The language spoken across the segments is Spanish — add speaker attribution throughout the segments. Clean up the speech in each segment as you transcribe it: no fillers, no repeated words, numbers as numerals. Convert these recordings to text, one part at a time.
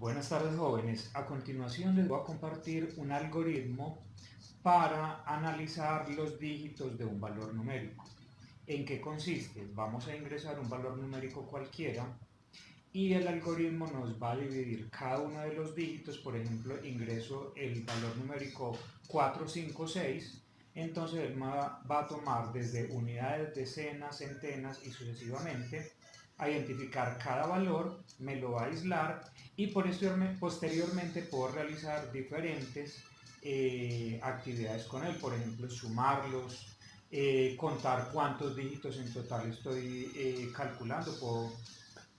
Speaker 1: Buenas tardes, jóvenes. A continuación les voy a compartir un algoritmo para analizar los dígitos de un valor numérico. ¿En qué consiste? Vamos a ingresar un valor numérico cualquiera y el algoritmo nos va a dividir cada uno de los dígitos. Por ejemplo, ingreso el valor numérico 456, entonces él va a tomar desde unidades, decenas, centenas y sucesivamente, a identificar cada valor, me lo va a aislar y posteriormente puedo realizar diferentes actividades con él. Por ejemplo, sumarlos, contar cuántos dígitos en total estoy calculando. Puedo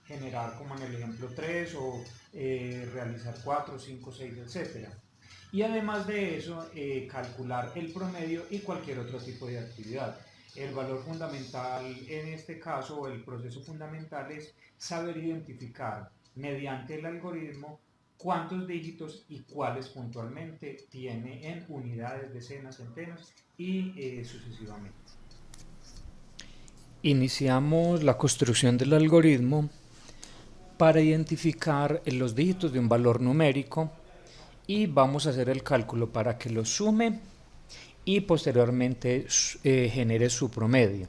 Speaker 1: generar, como en el ejemplo, 3 o realizar 4, 5, 6, etcétera. Y además de eso, calcular el promedio y cualquier otro tipo de actividad. El valor fundamental en este caso, o el proceso fundamental, es saber identificar mediante el algoritmo cuántos dígitos y cuáles puntualmente tiene en unidades, decenas, centenas y sucesivamente.
Speaker 2: Iniciamos la construcción del algoritmo para identificar los dígitos de un valor numérico y vamos a hacer el cálculo para que lo sume y posteriormente genere su promedio.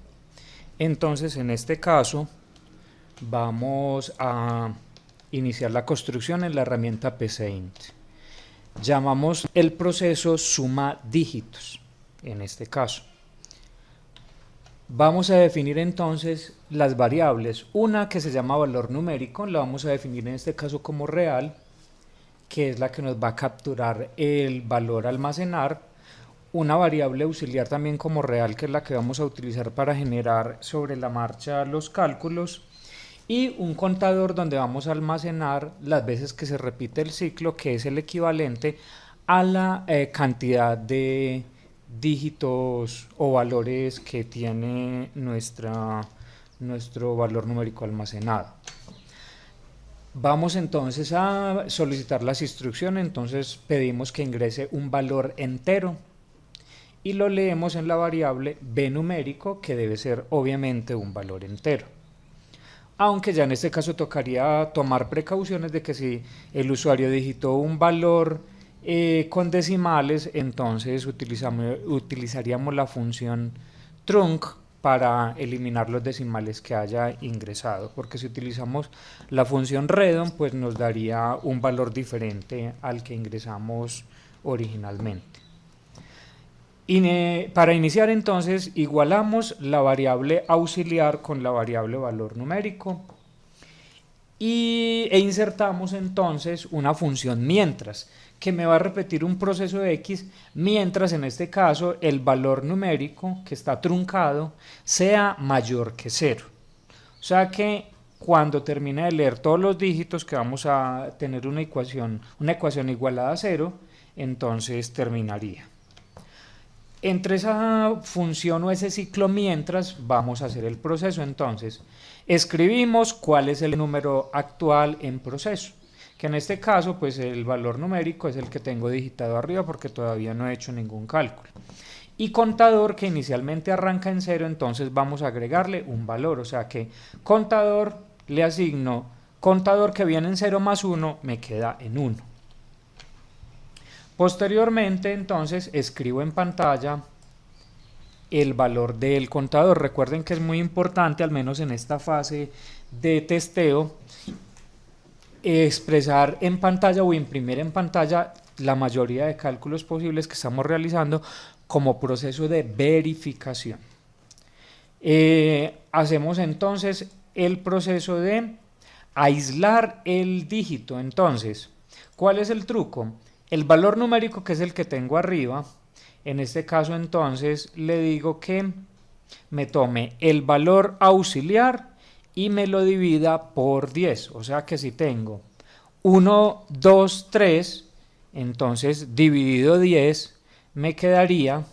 Speaker 2: Entonces, en este caso, vamos a iniciar la construcción en la herramienta PCInt. Llamamos el proceso suma dígitos, en este caso. Vamos a definir entonces las variables. Una que se llama valor numérico, la vamos a definir en este caso como real, que es la que nos va a capturar el valor a almacenar. Una variable auxiliar también como real, que es la que vamos a utilizar para generar sobre la marcha los cálculos. Y un contador donde vamos a almacenar las veces que se repite el ciclo, que es el equivalente a la cantidad de dígitos o valores que tiene nuestro valor numérico almacenado. Vamos entonces a solicitar las instrucciones. Entonces pedimos que ingrese un valor entero y lo leemos en la variable b numérico, que debe ser obviamente un valor entero. Aunque ya en este caso tocaría tomar precauciones de que si el usuario digitó un valor con decimales, entonces utilizaríamos la función trunc para eliminar los decimales que haya ingresado, porque si utilizamos la función redon, pues nos daría un valor diferente al que ingresamos originalmente. Para iniciar entonces igualamos la variable auxiliar con la variable valor numérico e insertamos entonces una función mientras, que me va a repetir un proceso de X mientras en este caso el valor numérico que está truncado sea mayor que 0. O sea que cuando termine de leer todos los dígitos, que vamos a tener una ecuación igualada a 0, entonces terminaría. Entre esa función o ese ciclo mientras vamos a hacer el proceso. Entonces escribimos cuál es el número actual en proceso, que en este caso pues el valor numérico es el que tengo digitado arriba porque todavía no he hecho ningún cálculo. Y contador, que inicialmente arranca en 0, entonces vamos a agregarle un valor, o sea que contador le asigno contador que viene en 0 más 1, me queda en 1. Posteriormente, entonces, escribo en pantalla el valor del contador. Recuerden que es muy importante, al menos en esta fase de testeo, expresar en pantalla o imprimir en pantalla la mayoría de cálculos posibles que estamos realizando como proceso de verificación. Hacemos entonces el proceso de aislar el dígito. Entonces, ¿cuál es el truco? El valor numérico, que es el que tengo arriba, en este caso entonces le digo que me tome el valor auxiliar y me lo divida por 10. O sea que si tengo 1, 2, 3, entonces dividido 10 me quedaría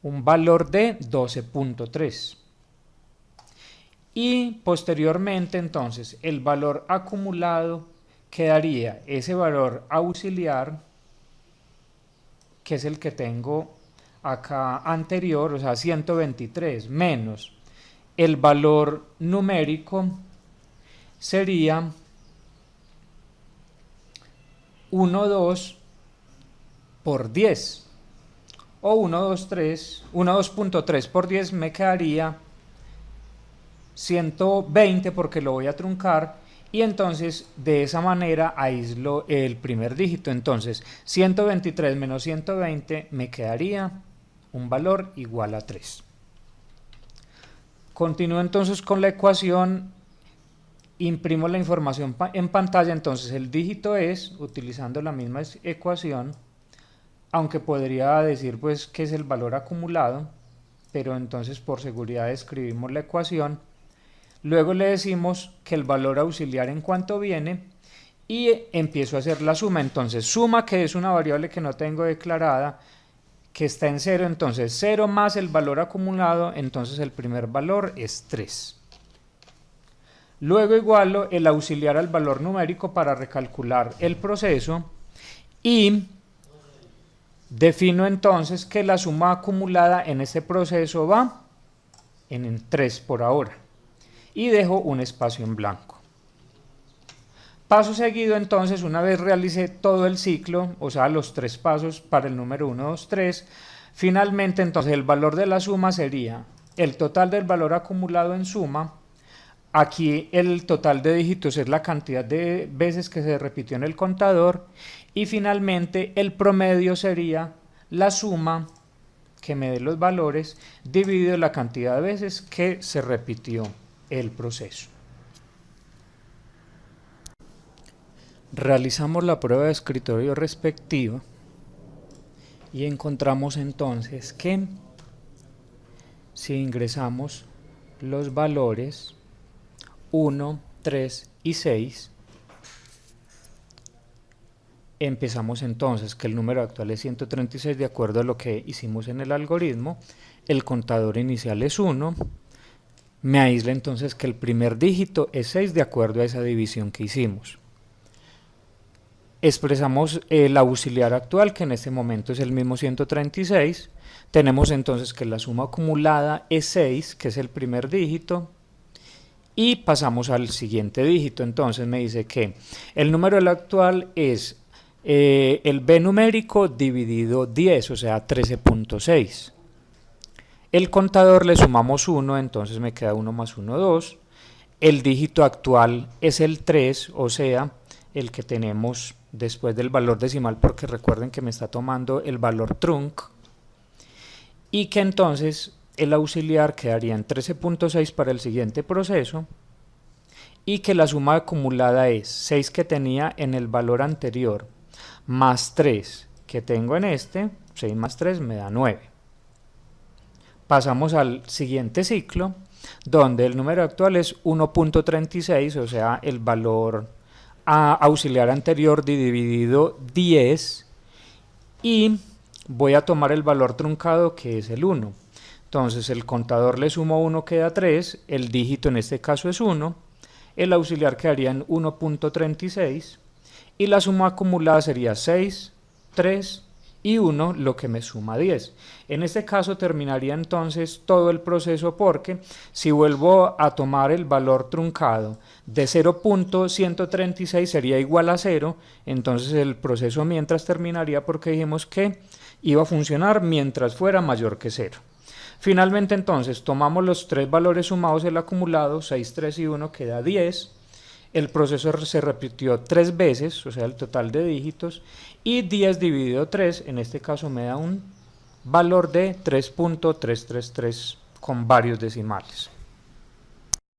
Speaker 2: un valor de 12.3. Y posteriormente entonces el valor acumulado quedaría ese valor auxiliar, que es el que tengo acá anterior, o sea 123, menos el valor numérico sería 1,2 por 10, o 1,2.3 por 10 me quedaría 120 porque lo voy a truncar, y entonces de esa manera aíslo el primer dígito. Entonces 123 menos 120 me quedaría un valor igual a 3. Continúo entonces con la ecuación, imprimo la información en pantalla. Entonces el dígito es, utilizando la misma ecuación, aunque podría decir pues que es el valor acumulado, pero entonces por seguridad escribimos la ecuación. Luego le decimos que el valor auxiliar en cuanto viene, y empiezo a hacer la suma. Entonces suma, que es una variable que no tengo declarada, que está en 0, entonces 0 más el valor acumulado, entonces el primer valor es 3. Luego igualo el auxiliar al valor numérico para recalcular el proceso, y defino entonces que la suma acumulada en este proceso va en 3 por ahora, y dejo un espacio en blanco. Paso seguido, entonces, una vez realicé todo el ciclo, o sea, los 3 pasos para el número 1, 2, 3, finalmente entonces el valor de la suma sería el total del valor acumulado en suma. Aquí el total de dígitos es la cantidad de veces que se repitió en el contador, y finalmente el promedio sería la suma que me dé los valores dividido la cantidad de veces que se repitió el proceso. Realizamos la prueba de escritorio respectiva y encontramos entonces que si ingresamos los valores 1, 3 y 6, empezamos entonces que el número actual es 136 de acuerdo a lo que hicimos en el algoritmo, el contador inicial es 1, me aísla entonces que el primer dígito es 6 de acuerdo a esa división que hicimos. Expresamos el auxiliar actual, que en este momento es el mismo 136, tenemos entonces que la suma acumulada es 6, que es el primer dígito, y pasamos al siguiente dígito. Entonces me dice que el número actual es el b numérico dividido 10, o sea 13.6. El contador le sumamos 1, entonces me queda 1 más 1, 2. El dígito actual es el 3, o sea, el que tenemos después del valor decimal, porque recuerden que me está tomando el valor trunc, y que entonces el auxiliar quedaría en 13.6 para el siguiente proceso, y que la suma acumulada es 6 que tenía en el valor anterior, más 3 que tengo en este, 6 más 3 me da 9. Pasamos al siguiente ciclo, donde el número actual es 1.36, o sea, el valor auxiliar anterior dividido 10, y voy a tomar el valor truncado, que es el 1. Entonces el contador le sumo 1, queda 3, el dígito en este caso es 1, el auxiliar quedaría en 1.36, y la suma acumulada sería 6, 3 y 1, lo que me suma 10. En este caso terminaría entonces todo el proceso, porque si vuelvo a tomar el valor truncado de 0.136 sería igual a 0, entonces el proceso mientras terminaría, porque dijimos que iba a funcionar mientras fuera mayor que 0. Finalmente entonces tomamos los 3 valores sumados, el acumulado 6, 3 y 1 queda 10. El proceso se repitió 3 veces, o sea el total de dígitos, y 10 dividido 3, en este caso me da un valor de 3.333 con varios decimales.